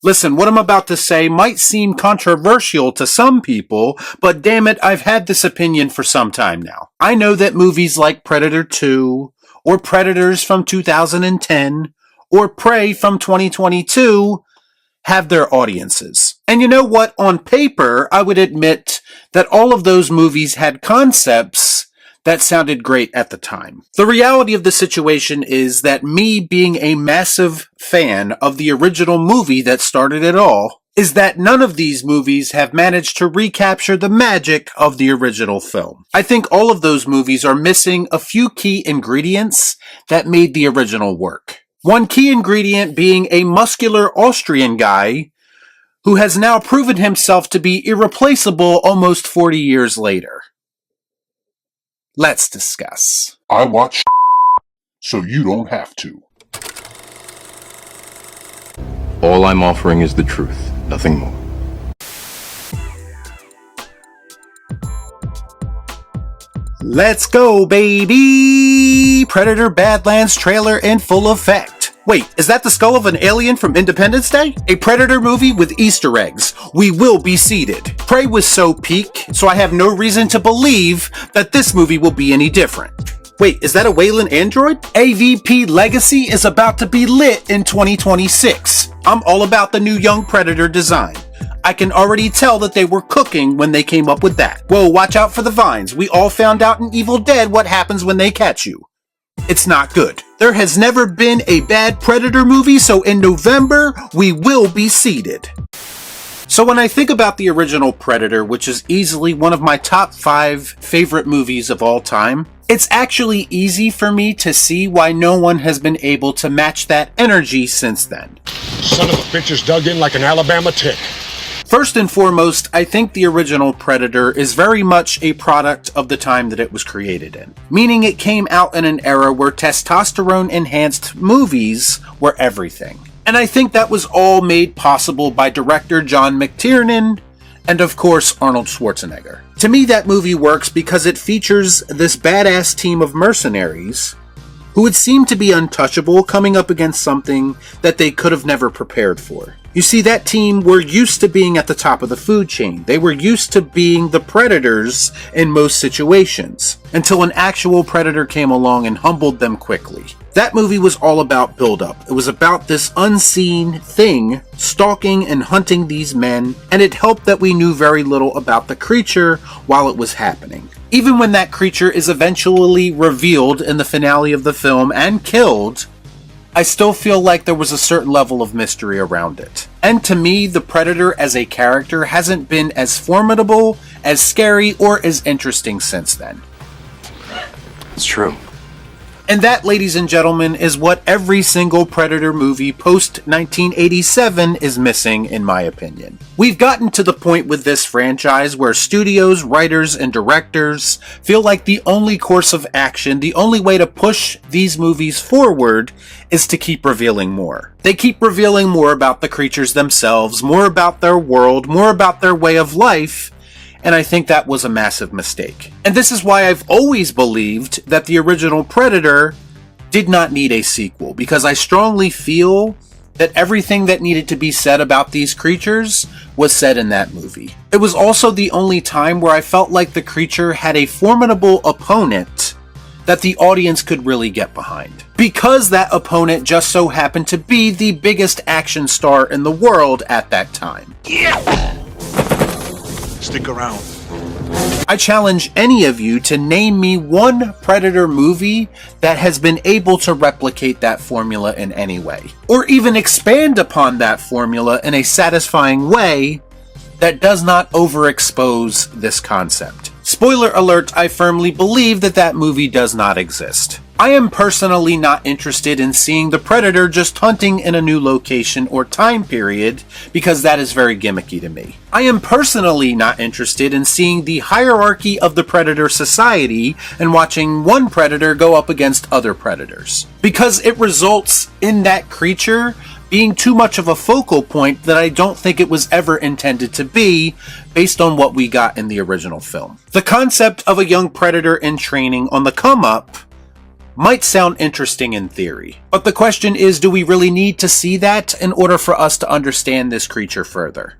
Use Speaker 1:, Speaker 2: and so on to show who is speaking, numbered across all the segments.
Speaker 1: Listen, what I'm about to say might seem controversial to some people, but damn it, I've had this opinion for some time now. I know that movies like Predator 2, or Predators from 2010, or Prey from 2022 have their audiences. And you know what? On paper, I would admit that all of those movies had concepts that sounded great at the time. The reality of the situation is that me being a massive fan of the original movie that started it all, is that none of these movies have managed to recapture the magic of the original film. I think all of those movies are missing a few key ingredients that made the original work. One key ingredient being a muscular Austrian guy who has now proven himself to be irreplaceable almost 40 years later. Let's discuss.
Speaker 2: I watch so you don't have to.
Speaker 3: All I'm offering is the truth, nothing more.
Speaker 1: Let's go, baby! Predator Badlands trailer in full effect. Wait, is that the skull of an alien from Independence Day? A Predator movie with Easter eggs. We will be seated. Prey was so peak, so I have no reason to believe that this movie will be any different. Wait, is that a Wayland android? AVP Legacy is about to be lit in 2026. I'm all about the new Young Predator design. I can already tell that they were cooking when they came up with that. Whoa, watch out for the vines. We all found out in Evil Dead what happens when they catch you. It's not good. There has never been a bad Predator movie, so in November, we will be seated. So when I think about the original Predator, which is easily one of my top 5 favorite movies of all time, it's actually easy for me to see why no one has been able to match that energy since then.
Speaker 4: Son of a bitch is dug in like an Alabama tick.
Speaker 1: First and foremost, I think the original Predator is very much a product of the time that it was created in. Meaning it came out in an era where testosterone-enhanced movies were everything. And I think that was all made possible by director John McTiernan and of course Arnold Schwarzenegger. To me, that movie works because it features this badass team of mercenaries who would seem to be untouchable coming up against something that they could have never prepared for. You see, that team were used to being at the top of the food chain. They were used to being the predators in most situations, until an actual predator came along and humbled them quickly. That movie was all about build-up. It was about this unseen thing stalking and hunting these men, and it helped that we knew very little about the creature while it was happening. Even when that creature is eventually revealed in the finale of the film and killed, I still feel like there was a certain level of mystery around it. And to me, the Predator as a character hasn't been as formidable, as scary, or as interesting since then.
Speaker 3: It's true.
Speaker 1: And that, ladies and gentlemen, is what every single Predator movie post-1987 is missing, in my opinion. We've gotten to the point with this franchise where studios, writers, and directors feel like the only course of action, the only way to push these movies forward, is to keep revealing more. They keep revealing more about the creatures themselves, more about their world, more about their way of life, and I think that was a massive mistake. And this is why I've always believed that the original Predator did not need a sequel, because I strongly feel that everything that needed to be said about these creatures was said in that movie. It was also the only time where I felt like the creature had a formidable opponent that the audience could really get behind. Because that opponent just so happened to be the biggest action star in the world at that time.
Speaker 4: Yeah! Stick around.
Speaker 1: I challenge any of you to name me one Predator movie that has been able to replicate that formula in any way, or even expand upon that formula in a satisfying way that does not overexpose this concept. Spoiler alert, I firmly believe that that movie does not exist. I am personally not interested in seeing the Predator just hunting in a new location or time period, because that is very gimmicky to me. I am personally not interested in seeing the hierarchy of the Predator society and watching one Predator go up against other Predators, because it results in that creature being too much of a focal point that I don't think it was ever intended to be, based on what we got in the original film. The concept of a young Predator in training on the come up might sound interesting in theory. But the question is, do we really need to see that in order for us to understand this creature further?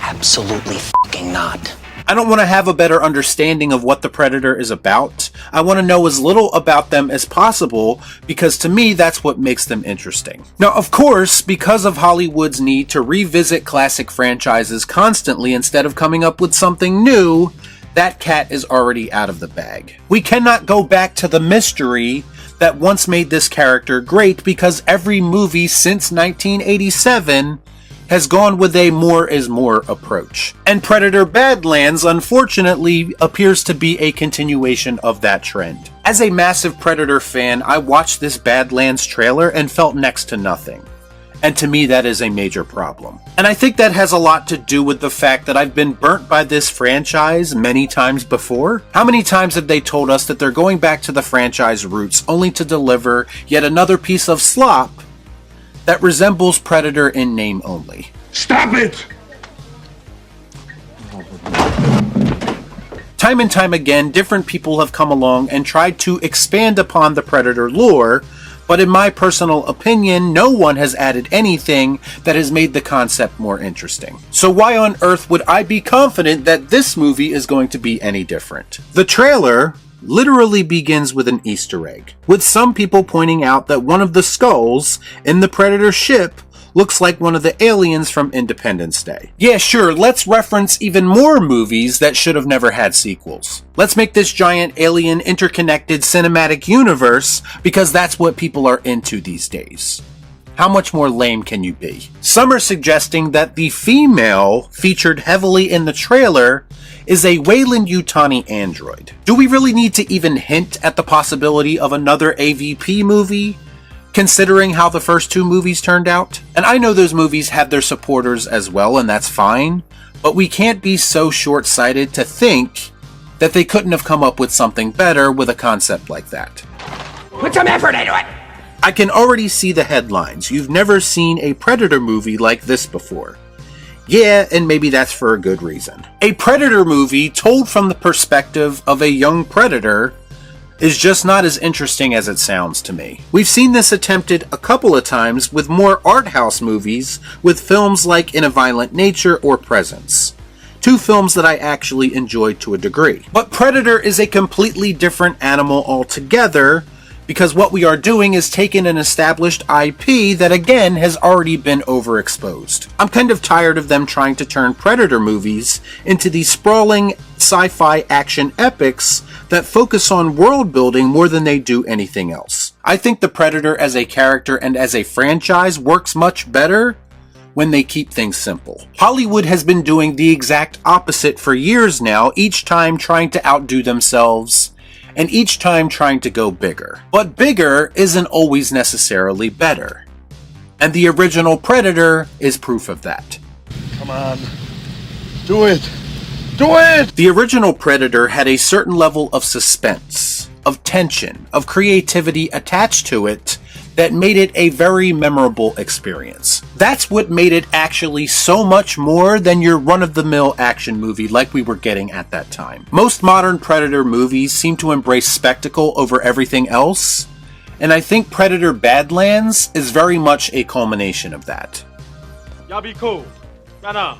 Speaker 5: Absolutely fucking not.
Speaker 1: I don't want to have a better understanding of what the Predator is about. I want to know as little about them as possible, because to me that's what makes them interesting. Now, of course, because of Hollywood's need to revisit classic franchises constantly instead of coming up with something new, that cat is already out of the bag. We cannot go back to the mystery that once made this character great, because every movie since 1987 has gone with a more is more approach. And Predator Badlands, unfortunately, appears to be a continuation of that trend. As a massive Predator fan, I watched this Badlands trailer and felt next to nothing. And to me, that is a major problem. And I think that has a lot to do with the fact that I've been burnt by this franchise many times before. How many times have they told us that they're going back to the franchise roots only to deliver yet another piece of slop that resembles Predator in name only?
Speaker 2: Stop it!
Speaker 1: Time and time again, different people have come along and tried to expand upon the Predator lore, but in my personal opinion, no one has added anything that has made the concept more interesting. So why on earth would I be confident that this movie is going to be any different? The trailer literally begins with an Easter egg, with some people pointing out that one of the skulls in the Predator ship looks like one of the aliens from Independence Day. Yeah, sure, let's reference even more movies that should have never had sequels. Let's make this giant alien interconnected cinematic universe, because that's what people are into these days. How much more lame can you be? Some are suggesting that the female featured heavily in the trailer is a Weyland-Yutani android. Do we really need to even hint at the possibility of another AVP movie, considering how the first two movies turned out? And I know those movies have their supporters as well, and that's fine, but we can't be so short-sighted to think that they couldn't have come up with something better with a concept like that.
Speaker 5: Put some effort into it!
Speaker 1: I can already see the headlines. You've never seen a Predator movie like this before. Yeah, and maybe that's for a good reason. A Predator movie told from the perspective of a young Predator is just not as interesting as it sounds to me. We've seen this attempted a couple of times with more art house movies, with films like In a Violent Nature or Presence. Two films that I actually enjoyed to a degree. But Predator is a completely different animal altogether, because what we are doing is taking an established IP that again has already been overexposed. I'm kind of tired of them trying to turn Predator movies into these sprawling sci-fi action epics that focus on world building more than they do anything else. I think the Predator as a character and as a franchise works much better when they keep things simple. Hollywood has been doing the exact opposite for years now, each time trying to outdo themselves and each time trying to go bigger. But bigger isn't always necessarily better. And the original Predator is proof of that.
Speaker 2: Come on. Do it. Do it!
Speaker 1: The original Predator had a certain level of suspense, of tension, of creativity attached to it that made it a very memorable experience. That's what made it actually so much more than your run-of-the-mill action movie like we were getting at that time. Most modern Predator movies seem to embrace spectacle over everything else, and I think Predator Badlands is very much a culmination of that.
Speaker 6: Y'all be cool. Right on.